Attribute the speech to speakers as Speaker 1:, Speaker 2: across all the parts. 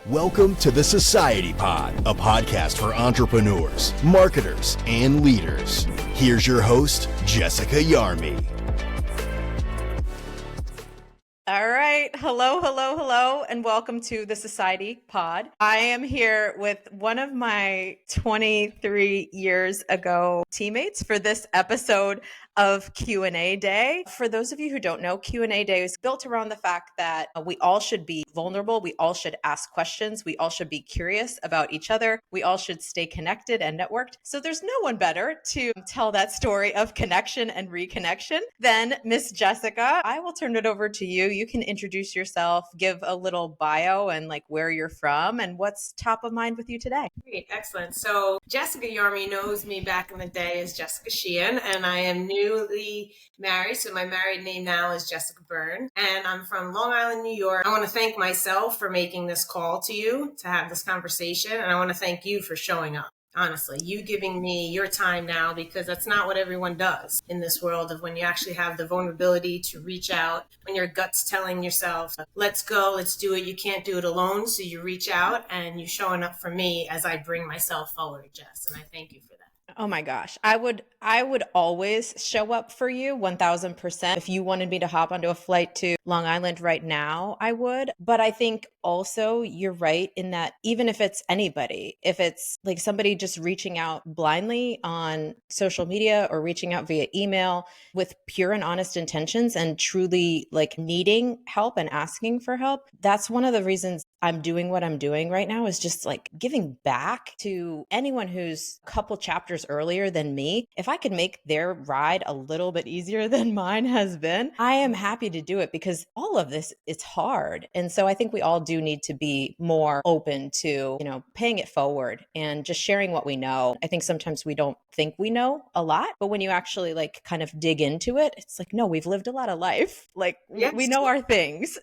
Speaker 1: Welcome to the Society Pod, a podcast for entrepreneurs, marketers, and leaders. Here's your host, Jessica Byrne.
Speaker 2: All right. Hello, and welcome to the Society Pod. I am here with one of my 23 years ago teammates for this episode of Q&A Day. For those of you who don't know, Q&A Day is built around the fact that we all should be vulnerable. We all should ask questions. We all should be curious about each other. We all should stay connected and networked. So there's no one better to tell that story of connection and reconnection than Miss Jessica. I will turn it over to you. You can introduce yourself, give a little bio and like where you're from and what's top of mind with you today.
Speaker 3: Great, excellent. So Jessica Byrne knows me back in the day as Jessica Sheehan, and I am newly married. So my married name now is Jessica Byrne, and I'm from Long Island, New York. I want to thank myself for making this call to you to have this conversation, and I want to thank you for showing up. Honestly, you giving me your time now, because that's not what everyone does in this world of when you actually have the vulnerability to reach out, when your gut's telling yourself, let's go, let's do it. You can't do it alone. So you reach out and you're showing up for me as I bring myself forward, Jess. And I thank you for that.
Speaker 2: Oh my gosh. I would always show up for you 1000%. If you wanted me to hop onto a flight to Long Island right now, I would. But I think also you're right in that even if it's anybody, if it's like somebody just reaching out blindly on social media or reaching out via email with pure and honest intentions and truly like needing help and asking for help, that's one of the reasons I'm doing what I'm doing right now, is just like giving back to anyone who's a couple chapters earlier than me. If I could make their ride a little bit easier than mine has been, I am happy to do it, because all of this is hard. And so I think we all do need to be more open to, paying it forward and just sharing what we know. I think sometimes we don't think we know a lot, but when you actually like kind of dig into it, it's like, no, we've lived a lot of life. Like
Speaker 3: Yes.
Speaker 2: we know our things.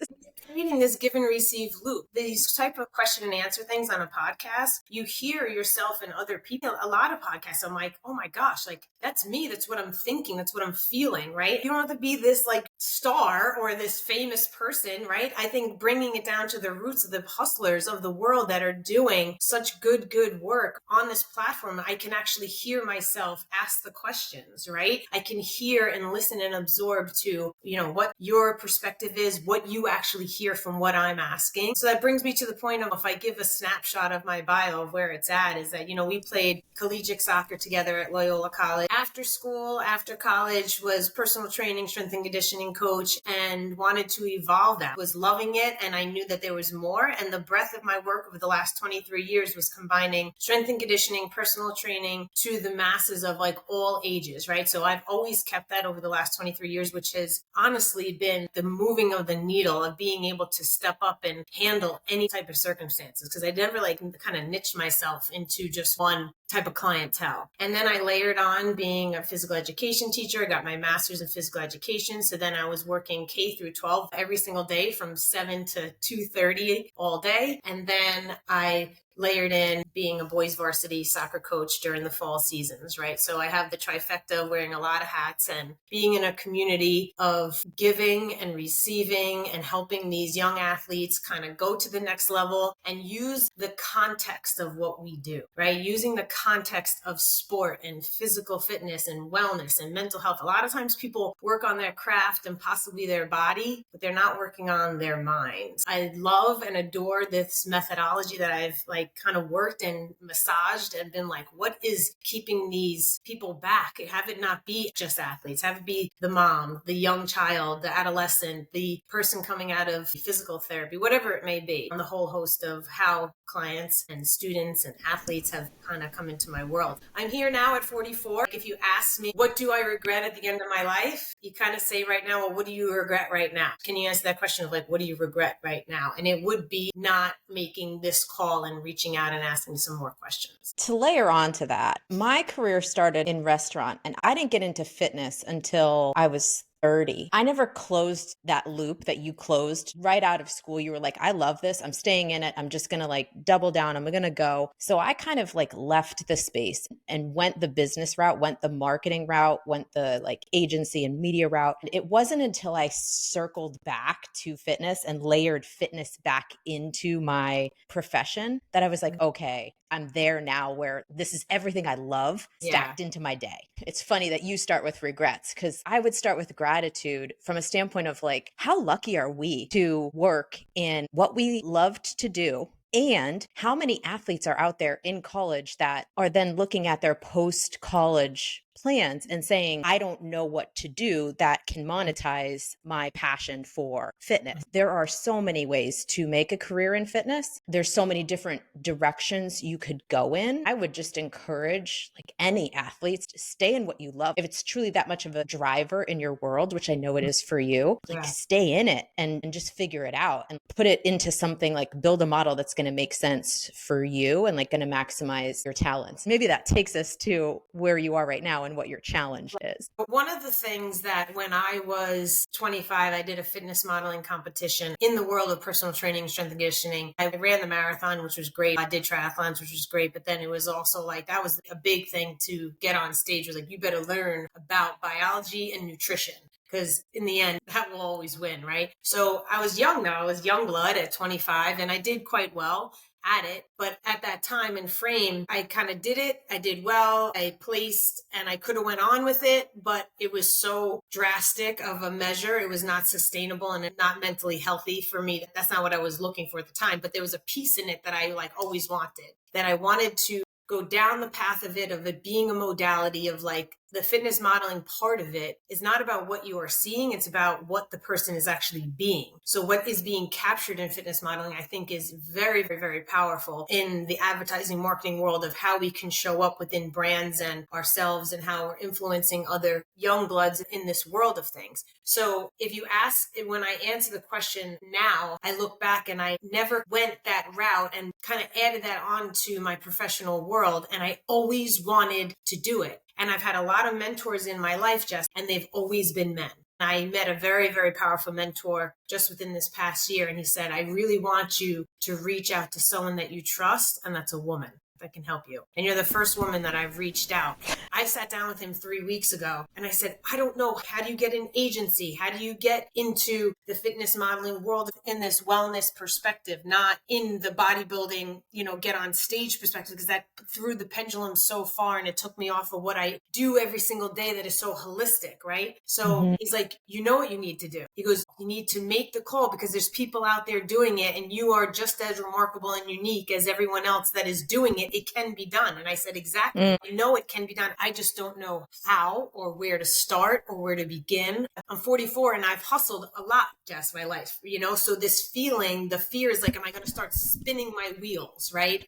Speaker 3: Creating this give and receive loop, these type of question and answer things on a podcast, you hear yourself and other people. A lot of podcasts, I'm like, oh my gosh, like that's me. That's what I'm thinking. That's what I'm feeling, right? You don't have to be this like star or this famous person, right? I think bringing it down to the roots of the hustlers of the world that are doing such good work on this platform, I can actually hear myself ask the questions, right? I can hear and listen and absorb to, what your perspective is, what you actually hear from what I'm asking. So that brings me to the point of, if I give a snapshot of my bio of where it's at, is that, we played collegiate soccer together at Loyola College. After school, after college, was personal training, strength and conditioning coach, and wanted to evolve that. Was loving it, and I knew that there was more. And the breadth of my work over the last 23 years was combining strength and conditioning, personal training to the masses of like all ages, right? So I've always kept that over the last 23 years, which has honestly been the moving of the needle of being able to step up and handle any type of circumstances, because I never like kind of niche myself into just one type of clientele. And then I layered on being a physical education teacher. I got my master's in physical education. So then I was working K through 12 every single day from 7 to 2:30 all day. And then I layered in being a boys varsity soccer coach during the fall seasons, right? So I have the trifecta of wearing a lot of hats and being in a community of giving and receiving and helping these young athletes kind of go to the next level and use the context of what we do, right? Using the context of sport and physical fitness and wellness and mental health. A lot of times people work on their craft and possibly their body, but they're not working on their minds. I love and adore this methodology that I've like kind of worked and massaged and been like, what is keeping these people back? Have it not be just athletes, have it be the mom, the young child, the adolescent, the person coming out of physical therapy, whatever it may be, on the whole host of how clients and students and athletes have kind of come into my world. I'm here now at 44. If you ask me, what do I regret at the end of my life? You kind of say right now, well, what do you regret right now? Can you answer that question of like, what do you regret right now? And it would be not making this call and reaching out and asking some more questions.
Speaker 2: To layer on to that, my career started in restaurant, and I didn't get into fitness until I was 30. I never closed that loop that you closed right out of school. You were like, I love this. I'm staying in it. I'm just going to like double down. I'm going to go. So I kind of like left the space and went the business route, went the marketing route, went the like agency and media route. It wasn't until I circled back to fitness and layered fitness back into my profession that I was like, okay, I'm there now where this is everything I love stacked into my day. It's funny that you start with regrets because I would start with gratitude from a standpoint of like, how lucky are we to work in what we loved to do? And how many athletes are out there in college that are then looking at their post-college plans and saying, I don't know what to do that can monetize my passion for fitness. There are so many ways to make a career in fitness. There's so many different directions you could go in. I would just encourage like any athletes to stay in what you love. If it's truly that much of a driver in your world, which I know it is for you, like stay in it and just figure it out and put it into something like build a model that's going to make sense for you and like going to maximize your talents. Maybe that takes us to where you are right now and what your challenge is.
Speaker 3: One of the things that when I was 25, I did a fitness modeling competition in the world of personal training, strength and conditioning. I ran the marathon, which was great. I did triathlons, which was great. But then it was also like, that was a big thing to get on stage. It was like, you better learn about biology and nutrition, because in the end, that will always win, right? So I was young though. I was young blood at 25 and I did quite well at it. But at that time and frame, I kind of did it. I did well. I placed and I could have went on with it, but it was so drastic of a measure. It was not sustainable and not mentally healthy for me. That's not what I was looking for at the time, but there was a piece in it that I like always wanted, that I wanted to go down the path of it being a modality of like the fitness modeling part of it is not about what you are seeing. It's about what the person is actually being. So what is being captured in fitness modeling, I think is very, very, very powerful in the advertising marketing world of how we can show up within brands and ourselves and how we're influencing other young bloods in this world of things. So if you ask, when I answer the question now, I look back and I never went that route and kind of added that on to my professional world. And I always wanted to do it. And I've had a lot of mentors in my life, Jess, and they've always been men. I met a very, very powerful mentor just within this past year. And he said, I really want you to reach out to someone that you trust. And that's a woman that can help you. And you're the first woman that I've reached out. I sat down with him 3 weeks ago and I said, I don't know. How do you get an agency? How do you get into the fitness modeling world in this wellness perspective, not in the bodybuilding, get on stage perspective, because that threw the pendulum so far and it took me off of what I do every single day that is so holistic, right? So he's like, you know what you need to do? He goes, you need to make the call because there's people out there doing it and you are just as remarkable and unique as everyone else that is doing it. It can be done. And I said, exactly. I know it can be done. I just don't know how or where to start or where to begin. I'm 44 and I've hustled a lot, Jess, my life, so this feeling, the fear is like, am I going to start spinning my wheels, right?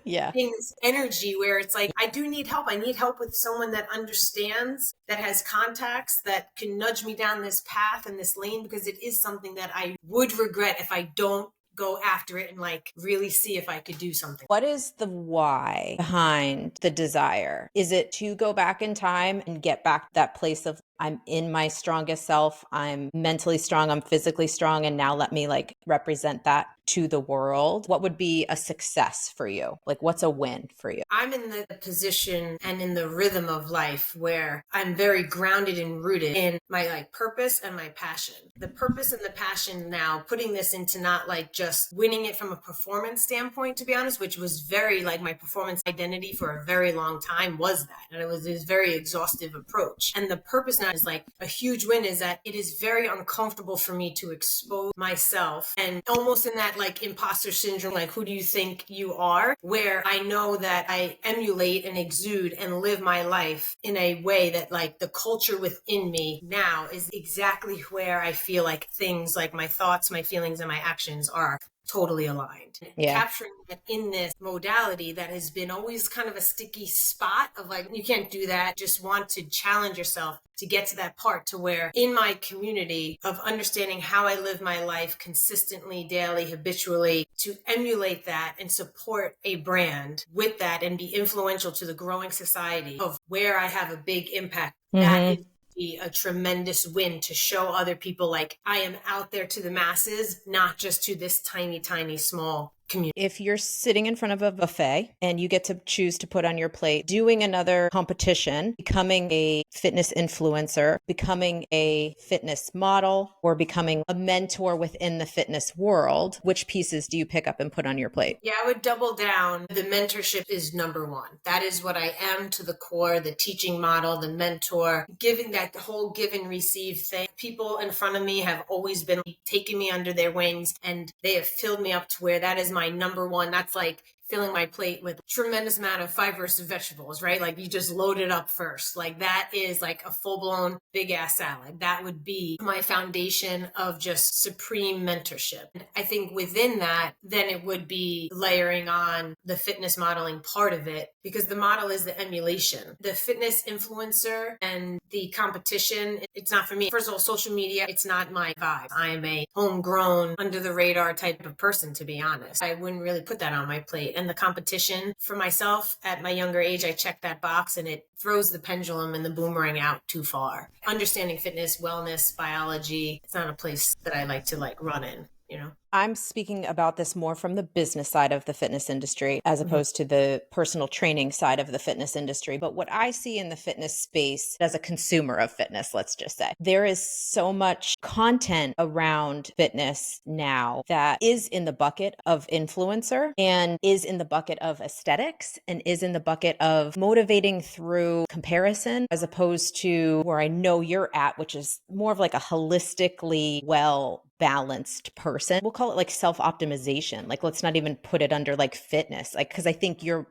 Speaker 2: Yeah.
Speaker 3: This energy where it's like, I do need help. I need help with someone that understands, that has contacts, that can nudge me down this path and this lane, because it is something that I would regret if I don't go after it and like really see if I could do something.
Speaker 2: What is the why behind the desire? Is it to go back in time and get back to that place of I'm in my strongest self, I'm mentally strong, I'm physically strong, and now let me like represent that to the world? What would be a success for you? Like what's a win for you?
Speaker 3: I'm in the position and in the rhythm of life where I'm very grounded and rooted in my like purpose and my passion. The purpose and the passion now, putting this into not like just winning it from a performance standpoint, to be honest, which was very like my performance identity for a very long time was that. And it was this very exhaustive approach. And the purpose now is like a huge win is that it is very uncomfortable for me to expose myself and almost in that like imposter syndrome, like who do you think you are? Where I know that I emulate and exude and live my life in a way that like the culture within me now is exactly where I feel like things like my thoughts, my feelings, and my actions are totally aligned.
Speaker 2: Yeah.
Speaker 3: Capturing that in this modality that has been always kind of a sticky spot of like, you can't do that. Just want to challenge yourself to get to that part to where in my community of understanding how I live my life consistently, daily, habitually, to emulate that and support a brand with that and be influential to the growing society of where I have a big impact. That is be a tremendous win to show other people like I am out there to the masses, not just to this tiny, tiny, small community.
Speaker 2: If you're sitting in front of a buffet and you get to choose to put on your plate, doing another competition, becoming a fitness influencer, becoming a fitness model, or becoming a mentor within the fitness world, which pieces do you pick up and put on your plate?
Speaker 3: Yeah, I would double down. The mentorship is number one. That is what I am to the core, the teaching model, the mentor, giving that whole give and receive thing. People in front of me have always been taking me under their wings, and they have filled me up to where that is my number one. That's like filling my plate with tremendous amount of fibrous vegetables, right? Like you just load it up first. Like that is like a full-blown big ass salad. That would be my foundation of just supreme mentorship. I think within that, then it would be layering on the fitness modeling part of it, because the model is the emulation. The fitness influencer and the competition, it's not for me. First of all, social media, it's not my vibe. I am a homegrown, under the radar type of person, to be honest. I wouldn't really put that on my plate. And the competition for myself at my younger age, I checked that box and it throws the pendulum and the boomerang out too far. Understanding fitness, wellness, biology, it's not a place that I like to run in, you know?
Speaker 2: I'm speaking about this more from the business side of the fitness industry as opposed to the personal training side of the fitness industry. But what I see in the fitness space as a consumer of fitness, let's just say, there is so much content around fitness now that is in the bucket of influencer and is in the bucket of aesthetics and is in the bucket of motivating through comparison, as opposed to where I know you're at, which is more of like a holistically balanced person. We'll call it like self-optimization. Like, let's not even put it under like fitness. Like, because I think you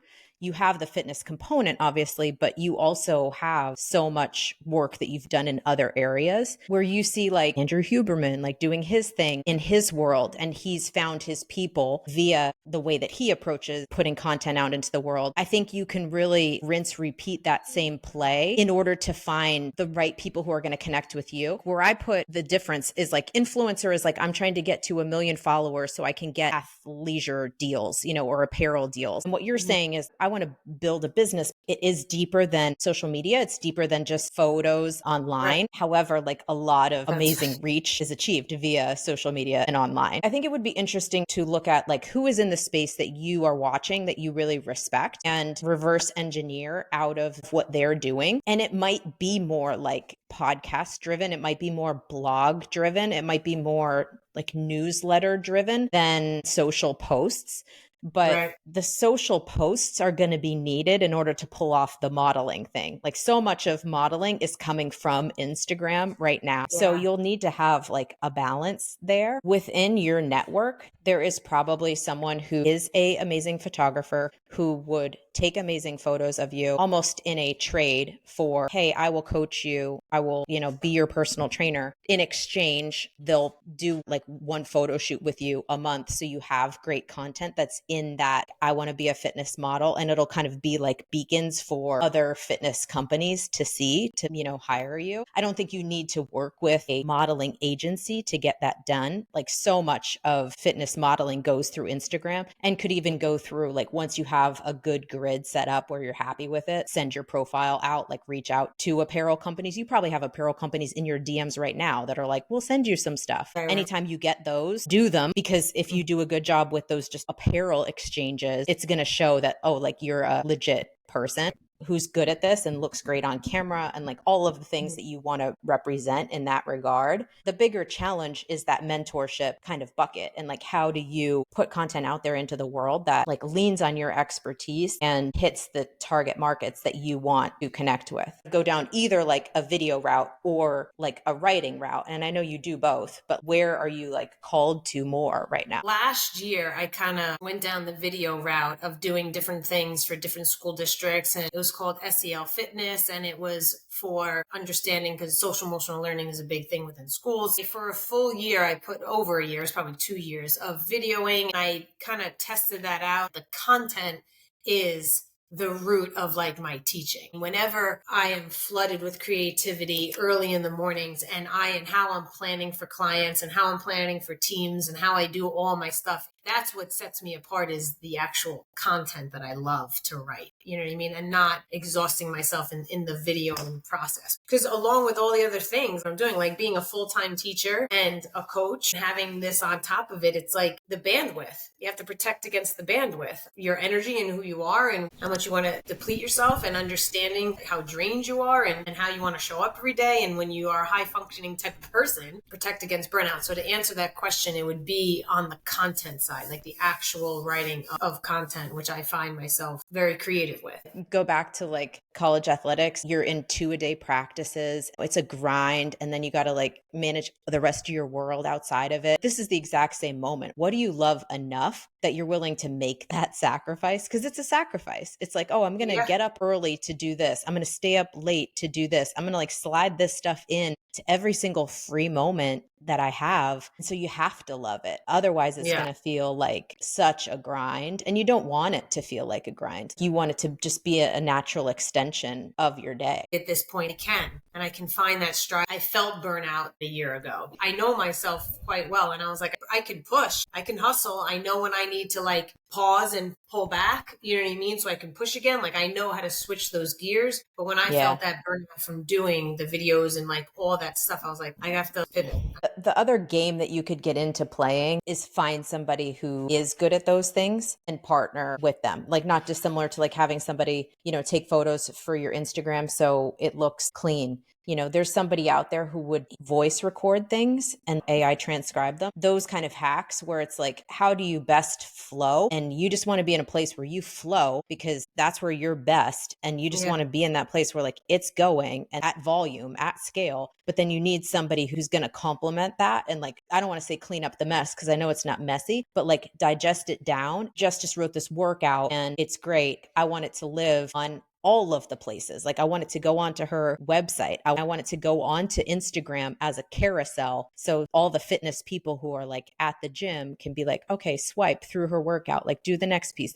Speaker 2: have the fitness component, obviously, but you also have so much work that you've done in other areas where you see like Andrew Huberman, like doing his thing in his world, and he's found his people via the way that he approaches putting content out into the world. I think you can really rinse, repeat that same play in order to find the right people who are going to connect with you. Where I put the difference is like influencer is like, I'm trying to get to 1 million followers so I can get athleisure deals, or apparel deals. And what you're saying is, I want to build a business. It is deeper than social media. It's deeper than just photos online. Right. However, like a lot of amazing reach is achieved via social media and online. I think it would be interesting to look at like who is in the space that you are watching that you really respect and reverse engineer out of what they're doing. And it might be more like podcast driven. It might be more blog driven. It might be more like newsletter driven than social posts. But the social posts are going to be needed in order to pull off the modeling thing. Like so much of modeling is coming from Instagram right now. Yeah. So you'll need to have like a balance there. Within your network, there is probably someone who is an amazing photographer who would take amazing photos of you almost in a trade for, hey, I will coach you. I will, be your personal trainer. In exchange, they'll do like one photo shoot with you a month. So you have great content that's in that I want to be a fitness model, and it'll kind of be like beacons for other fitness companies to see, to, hire you. I don't think you need to work with a modeling agency to get that done. Like so much of fitness modeling goes through Instagram and could even go through like once you have a good grid set up where you're happy with it, send your profile out, like reach out to apparel companies. You probably have apparel companies in your DMs right now that are like, we'll send you some stuff. Right. Anytime you get those, do them, because if you do a good job with those just apparel exchanges, it's going to show that, oh, like you're a legit person who's good at this and looks great on camera and like all of the things that you want to represent in that regard. The bigger challenge is that mentorship kind of bucket, and like how do you put content out there into the world that like leans on your expertise and hits the target markets that you want to connect with. Go down either like a video route or like a writing route. And I know you do both, but where are you like called to more right now?
Speaker 3: Last year, I kind of went down the video route of doing different things for different school districts, and it was called SEL Fitness, and it was for understanding, because social emotional learning is a big thing within schools. For a full year, I put over a year, it's probably 2 years of videoing. I kind of tested that out. The content is the root of like my teaching. Whenever I am flooded with creativity early in the mornings and how I'm planning for clients and how I'm planning for teams and how I do all my stuff, that's what sets me apart, is the actual content that I love to write. You know what I mean? And not exhausting myself in the video process. Because along with all the other things I'm doing, like being a full-time teacher and a coach, having this on top of it, it's like the bandwidth. You have to protect against the bandwidth, your energy and who you are and how much you want to deplete yourself, and understanding how drained you are and how you want to show up every day. And when you are a high functioning type of person, protect against burnout. So to answer that question, it would be on the content side, like the actual writing of content, which I find myself very creative with.
Speaker 2: Go back to like college athletics, you're in 2-a-day practices. It's a grind. And then you got to like manage the rest of your world outside of it. This is the exact same moment. What do you love enough that you're willing to make that sacrifice? Because it's a sacrifice. It's like, oh, I'm going to get up early to do this. I'm going to stay up late to do this. I'm going to like slide this stuff in to every single free moment that I have. And so you have to love it. Otherwise, it's going to feel like such a grind. And you don't want it to feel like a grind. You want it to just be a natural extension of your day.
Speaker 3: At this point, I can. And I can find that stride. I felt burnout a year ago. I know myself quite well. And I was like, I can push. I can hustle. I know when I need to like pause and pull back. You know what I mean? So I can push again. Like I know how to switch those gears. But when I felt that burnout from doing the videos and like all that stuff, I was like, I have to pivot.
Speaker 2: The other game that you could get into playing is find somebody who is good at those things and partner with them. Like not just similar to like having somebody, you know, take photos for your Instagram so it looks clean. You know, there's somebody out there who would voice record things and AI transcribe them. Those kind of hacks where it's like, how do you best flow? And you just want to be in a place where you flow because that's where you're best. And you just want to be in that place where like it's going and at volume, at scale. But then you need somebody who's going to complement that. And like, I don't want to say clean up the mess because I know it's not messy, but like digest it down. Just wrote this workout and it's great. I want it to live on all of the places. Like I want it to go onto her website. I want it to go onto Instagram as a carousel. So all the fitness people who are like at the gym can be like, okay, swipe through her workout, like do the next piece,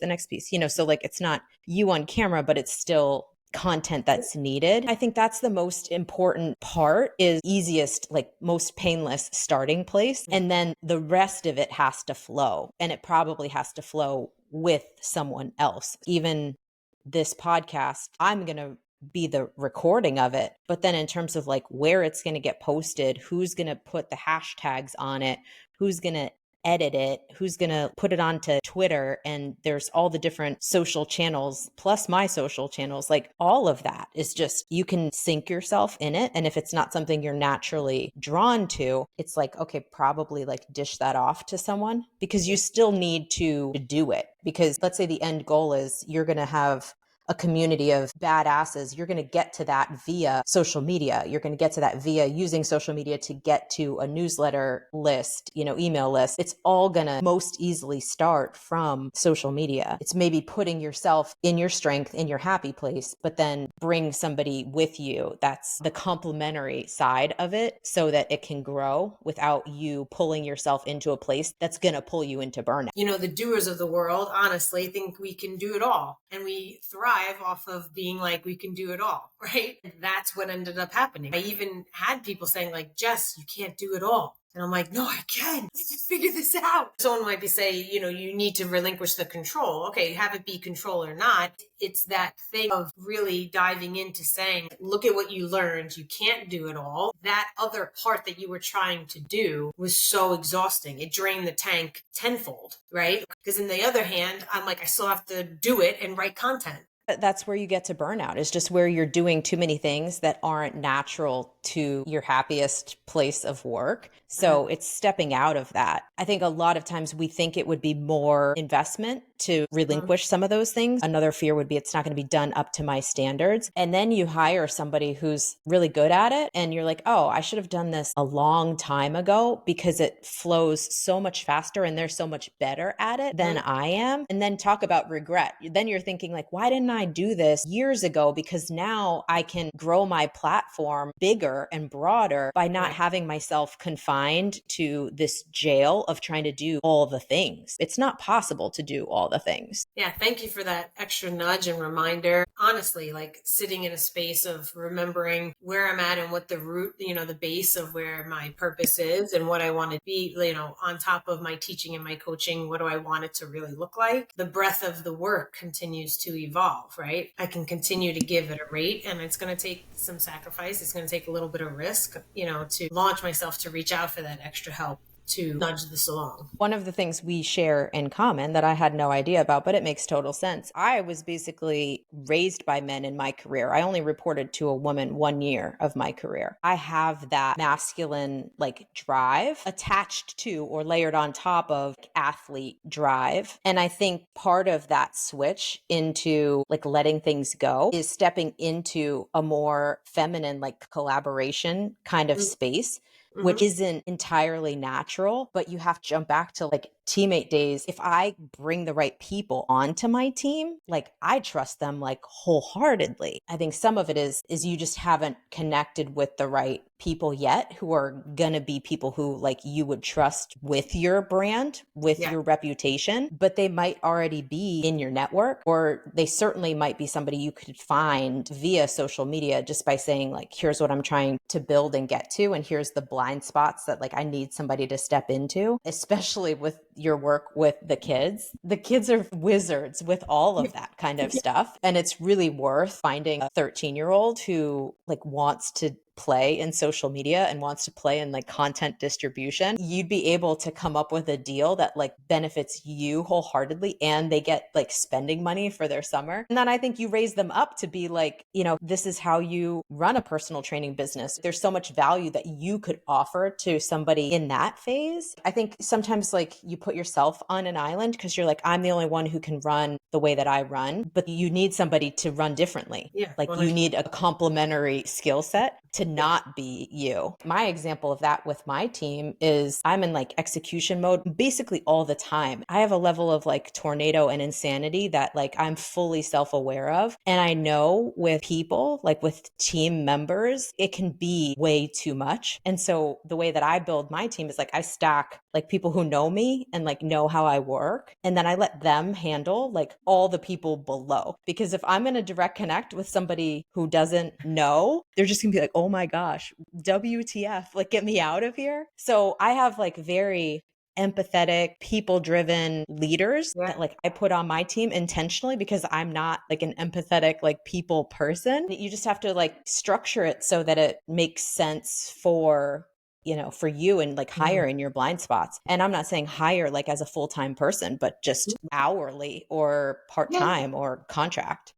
Speaker 2: you know, so like it's not you on camera, but it's still content that's needed. I think that's the most important part, is easiest, like most painless starting place. And then the rest of it has to flow, and it probably has to flow with someone else. Even this podcast, I'm going to be the recording of it. But then in terms of like where it's going to get posted, who's going to put the hashtags on it, who's going to edit it, who's going to put it onto Twitter, and there's all the different social channels plus my social channels, like all of that is just, you can sink yourself in it. And if it's not something you're naturally drawn to, it's like, okay, probably like dish that off to someone, because you still need to do it. Because let's say the end goal is you're going to have a community of badasses. You're going to get to that via social media. You're going to get to that via using social media to get to a newsletter list, you know, email list. It's all going to most easily start from social media. It's maybe putting yourself in your strength, in your happy place, but then bring somebody with you. That's the complementary side of it, so that it can grow without you pulling yourself into a place that's going to pull you into burnout.
Speaker 3: You know, the doers of the world honestly think we can do it all, and we thrive off of being like, we can do it all, right? That's what ended up happening. I even had people saying like, Jess, you can't do it all. And I'm like, no, I can. I can figure this out. Someone might be saying, you know, you need to relinquish the control. Okay, have it be control or not. It's that thing of really diving into saying, look at what you learned. You can't do it all. That other part that you were trying to do was so exhausting. It drained the tank tenfold, right? Because in the other hand, I'm like, I still have to do it and write content.
Speaker 2: That's where you get to burnout, is just where you're doing too many things that aren't natural to your happiest place of work. So it's stepping out of that. I think a lot of times we think it would be more investment to relinquish some of those things. Another fear would be it's not going to be done up to my standards. And then you hire somebody who's really good at it, and you're like, oh, I should have done this a long time ago, because it flows so much faster and they're so much better at it than I am. And then talk about regret. Then you're thinking like, why didn't I do this years ago? Because now I can grow my platform bigger bigger and broader by not
Speaker 3: Right.
Speaker 2: having myself confined to this jail of trying to do all the things. It's not possible to do all the things.
Speaker 3: Yeah, thank you for that extra nudge and reminder. Honestly, like sitting in a space of remembering where I'm at and what the root, the base of where my purpose is and what I want to be, on top of my teaching and my coaching, what do I want it to really look like? The breadth of the work continues to evolve, right? I can continue to give at a rate, and it's going to take some sacrifice. It's going to take a little bit of risk, to launch myself to reach out for that extra help to nudge this along.
Speaker 2: One of the things we share in common that I had no idea about, but it makes total sense. I was basically raised by men in my career. I only reported to a woman 1 year of my career. I have that masculine drive attached to or layered on top of athlete drive. And I think part of that switch into letting things go is stepping into a more feminine collaboration kind of space, which isn't entirely natural, but you have to jump back to teammate days. If I bring the right people onto my team, I trust them wholeheartedly. I think some of it is you just haven't connected with the right people yet who are going to be people who you would trust with your brand, with your reputation, but they might already be in your network, or they certainly might be somebody you could find via social media just by saying here's what I'm trying to build and get to, and here's the blind spots that I need somebody to step into, especially with your work with the kids. The kids are wizards with all of that kind of stuff. And it's really worth finding a 13-year-old who wants to play in social media and wants to play in content distribution. You'd be able to come up with a deal that benefits you wholeheartedly, and they get spending money for their summer. And then I think you raise them up to be this is how you run a personal training business. There's so much value that you could offer to somebody in that phase. I think sometimes you put yourself on an island because you're I'm the only one who can run the way that I run, but you need somebody to run differently.
Speaker 3: Yeah,
Speaker 2: You need a complementary skill set to not be you. My example of that with my team is I'm in execution mode basically all the time. I have a level of tornado and insanity that I'm fully self-aware of. And I know with people, with team members, it can be way too much. And so the way that I build my team is I stack people who know me and know how I work. And then I let them handle all the people below. Because if I'm in a direct connect with somebody who doesn't know, they're just gonna be oh my gosh, WTF, get me out of here. So I have very empathetic, people-driven leaders that I put on my team intentionally because I'm not an empathetic people person. You just have to structure it so that it makes sense for for you and hire in your blind spots. And I'm not saying hire as a full-time person, but just hourly or part-time or contract.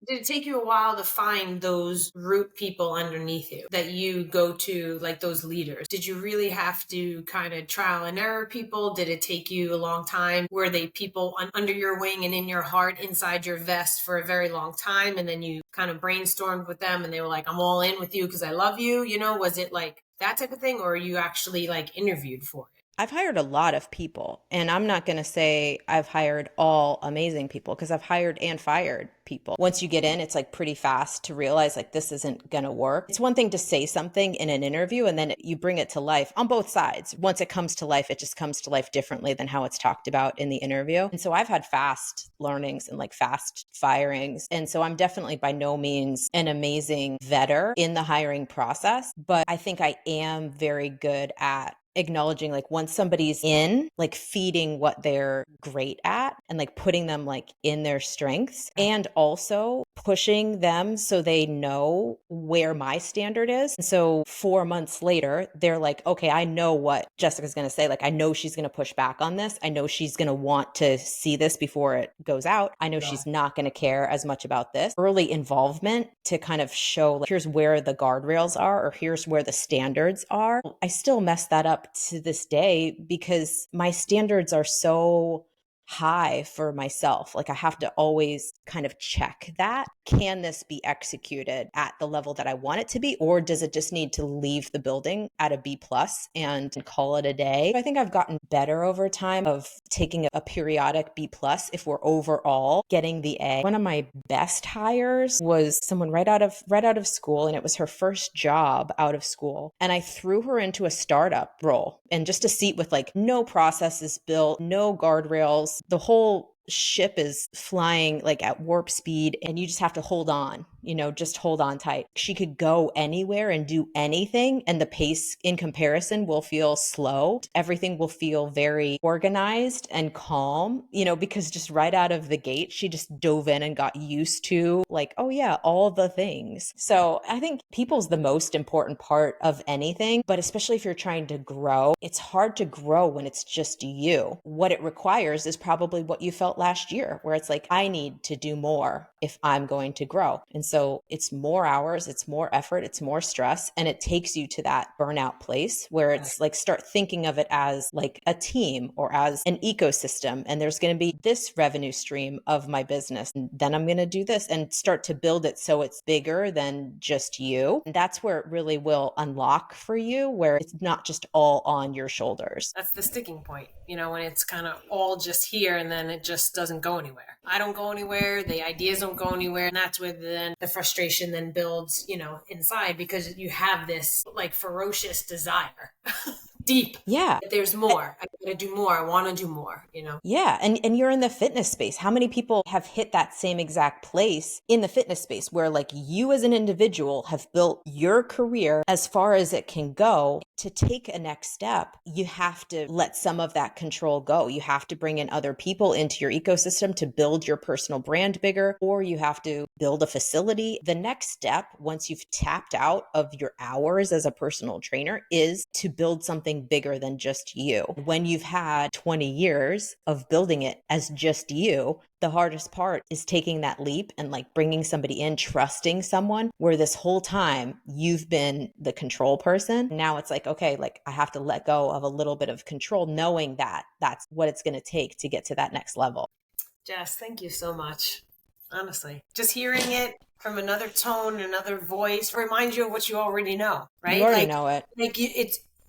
Speaker 3: Did it take you a while to find those root people underneath you that you go to, those leaders? Did you really have to kind of trial and error people? Did it take you a long time? Were they people under your wing and in your heart, inside your vest for a very long time? And then you kind of brainstormed with them and they were I'm all in with you because I love you. Was it that type of thing, or you actually interviewed for it?
Speaker 2: I've hired a lot of people, and I'm not going to say I've hired all amazing people because I've hired and fired people. Once you get in, it's pretty fast to realize this isn't going to work. It's one thing to say something in an interview and then you bring it to life on both sides. Once it comes to life, it just comes to life differently than how it's talked about in the interview. And so I've had fast learnings and fast firings. And so I'm definitely by no means an amazing vetter in the hiring process, but I think I am very good at acknowledging once somebody's in feeding what they're great at and putting them in their strengths, and also pushing them so they know where my standard is. And so 4 months later, they're okay, I know what Jessica's going to say. I know she's going to push back on this. I know she's going to want to see this before it goes out. I know she's not going to care as much about this. Early involvement to kind of show here's where the guardrails are, or here's where the standards are. I still mess that up to this day because my standards are so high for myself. I have to always kind of check that. can this be executed at the level that I want it to be? Or does it just need to leave the building at a B plus and call it a day? I think I've gotten better over time of taking a periodic B plus if we're overall getting the A. One of my best hires was someone right out of school, and it was her first job out of school. And I threw her into a startup role and just a seat with like no processes built, no guardrails. The whole ship is flying like at warp speed and you just have to hold on, just hold on tight. She could go anywhere and do anything, and the pace in comparison will feel slow. Everything will feel very organized and calm, because just right out of the gate, she just dove in and got used to like, oh yeah, all the things. So I think people's the most important part of anything, but especially if you're trying to grow, it's hard to grow when it's just you. What it requires is probably what you felt last year, where it's like, I need to do more if I'm going to grow. And so it's more hours, it's more effort, it's more stress, and it takes you to that burnout place where it's like, start thinking of it as like a team or as an ecosystem. And there's going to be this revenue stream of my business. And then I'm going to do this and start to build it so it's bigger than just you. And that's where it really will unlock for you, where it's not just all on your shoulders.
Speaker 3: That's the sticking point, when it's kind of all just here and then it just doesn't go anywhere. I don't go anywhere. The ideas don't go anywhere. And that's where then the frustration then builds, inside, because you have this like ferocious desire deep.
Speaker 2: Yeah.
Speaker 3: There's more. I gotta do more. I want to do more,
Speaker 2: Yeah. And you're in the fitness space. How many people have hit that same exact place in the fitness space where like you as an individual have built your career as far as it can go? To take a next step, you have to let some of that control go. You have to bring in other people into your ecosystem to build your personal brand bigger, or you have to build a facility. The next step, once you've tapped out of your hours as a personal trainer, is to build something bigger than just you. When you've had 20 years of building it as just you, the hardest part is taking that leap and like bringing somebody in, trusting someone where this whole time you've been the control person. Now it's like, okay, like I have to let go of a little bit of control, knowing that that's what it's going to take to get to that next level.
Speaker 3: Jess, thank you so much. Honestly, just hearing it from another tone, another voice reminds you of what you already know, right?
Speaker 2: You already know it.
Speaker 3: Like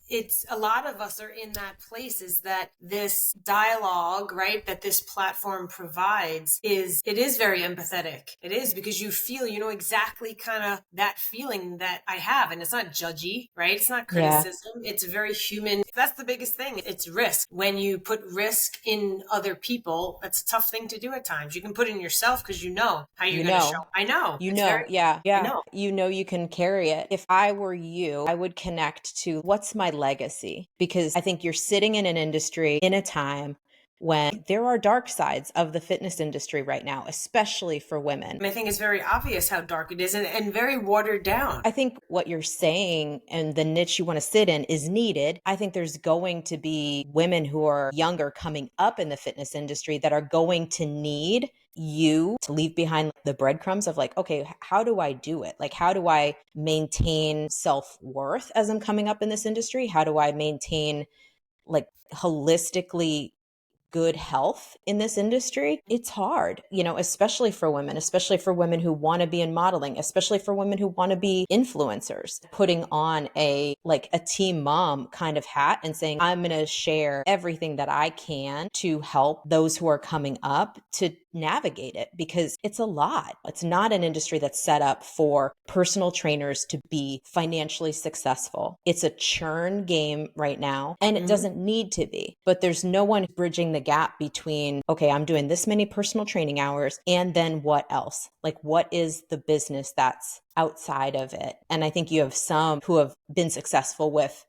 Speaker 3: it's a lot of us are in that place, is that this dialogue, right, that this platform provides it is very empathetic. It is, because you feel, exactly kind of that feeling that I have. And it's not judgy, right? It's not criticism. Yeah. It's very human. That's the biggest thing. It's risk. When you put risk in other people, that's a tough thing to do at times. You can put in yourself because you know how you're going to show. I know.
Speaker 2: Yeah. You can carry it. If I were you, I would connect to what's my legacy, because I think you're sitting in an industry in a time when there are dark sides of the fitness industry right now, especially for women.
Speaker 3: And I think it's very obvious how dark it is and very watered down.
Speaker 2: I think what you're saying and the niche you want to sit in is needed. I think there's going to be women who are younger coming up in the fitness industry that are going to need you to leave behind the breadcrumbs of like, okay, how do I do it? Like, how do I maintain self-worth as I'm coming up in this industry? How do I maintain like holistically good health in this industry? It's hard, especially for women who want to be in modeling, especially for women who want to be influencers, putting on a team mom kind of hat and saying, I'm going to share everything that I can to help those who are coming up to navigate it, because it's a lot. It's not an industry that's set up for personal trainers to be financially successful. It's a churn game right now, and it doesn't need to be, but there's no one bridging the gap between, okay, I'm doing this many personal training hours, and then what else? Like, what is the business that's outside of it? And I think you have some who have been successful with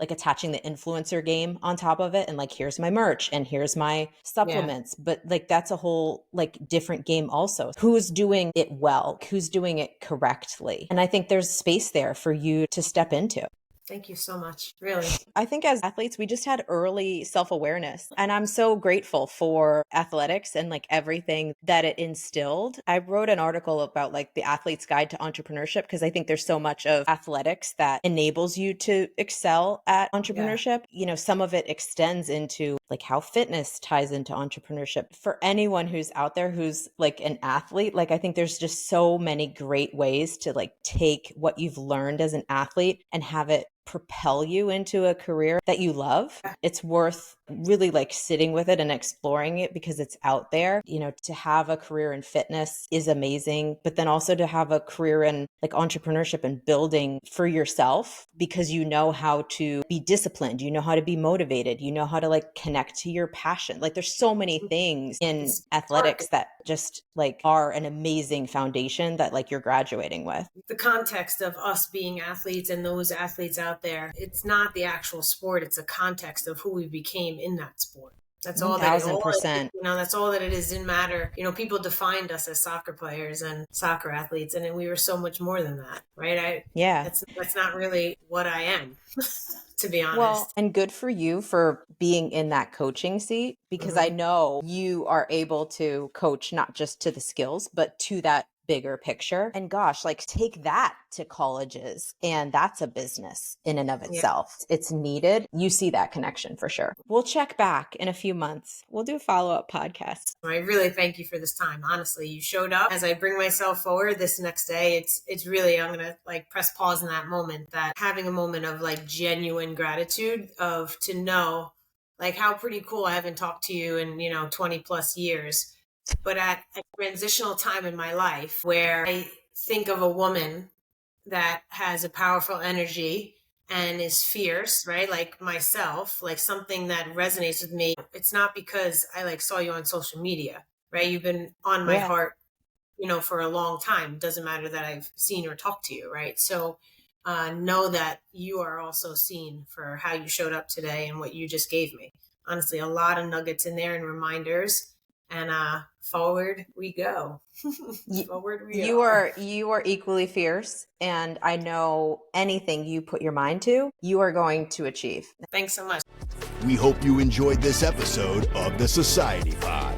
Speaker 2: like attaching the influencer game on top of it, and like, here's my merch and here's my supplements. Yeah. But like, that's a whole like different game also. Who's doing it well? Who's doing it correctly? And I think there's space there for you to step into.
Speaker 3: Thank you so much. Really.
Speaker 2: I think as athletes, we just had early self-awareness, and I'm so grateful for athletics and like everything that it instilled. I wrote an article about like the athlete's guide to entrepreneurship, because I think there's so much of athletics that enables you to excel at entrepreneurship. Some of it extends into like how fitness ties into entrepreneurship. For anyone who's out there who's like an athlete, like I think there's just so many great ways to like take what you've learned as an athlete and have it propel you into a career that you love. It's worth really like sitting with it and exploring it because it's out there. You know, to have a career in fitness is amazing, but then also to have a career in like entrepreneurship and building for yourself because you know how to be disciplined, you know how to be motivated, you know how to like connect to your passion. Like there's so many things in athletics that just like are an amazing foundation that like you're graduating with.
Speaker 3: The context of us being athletes and those athletes out there, it's not the actual sport, it's a context of who we became in that sport. That's all that
Speaker 2: 1000%.
Speaker 3: that's all that it is. Didn't matter. People defined us as soccer players and soccer athletes, and we were so much more than that, right? That's not really what I am, to be honest.
Speaker 2: Well, and good for you for being in that coaching seat because I know you are able to coach not just to the skills, but to that bigger picture. And gosh, like take that to colleges and that's a business in and of itself. Yeah. It's needed. You see that connection for sure. We'll check back in a few months. We'll do a follow-up podcast.
Speaker 3: I really thank you for this time. Honestly, you showed up. As I bring myself forward this next day, it's really, I'm going to like press pause in that moment, that having a moment of like genuine gratitude of to know like how pretty cool. I haven't talked to you in, 20 plus years. But at a transitional time in my life where I think of a woman that has a powerful energy and is fierce, right? Like myself, like something that resonates with me. It's not because I like saw you on social media, right? You've been on my heart, for a long time. It doesn't matter that I've seen or talked to you, right? So know that you are also seen for how you showed up today and what you just gave me. Honestly, a lot of nuggets in there and reminders. And forward we go. Forward we
Speaker 2: are. You are equally fierce. And I know anything you put your mind to, you are going to achieve.
Speaker 3: Thanks so much.
Speaker 1: We hope you enjoyed this episode of the Society Pod.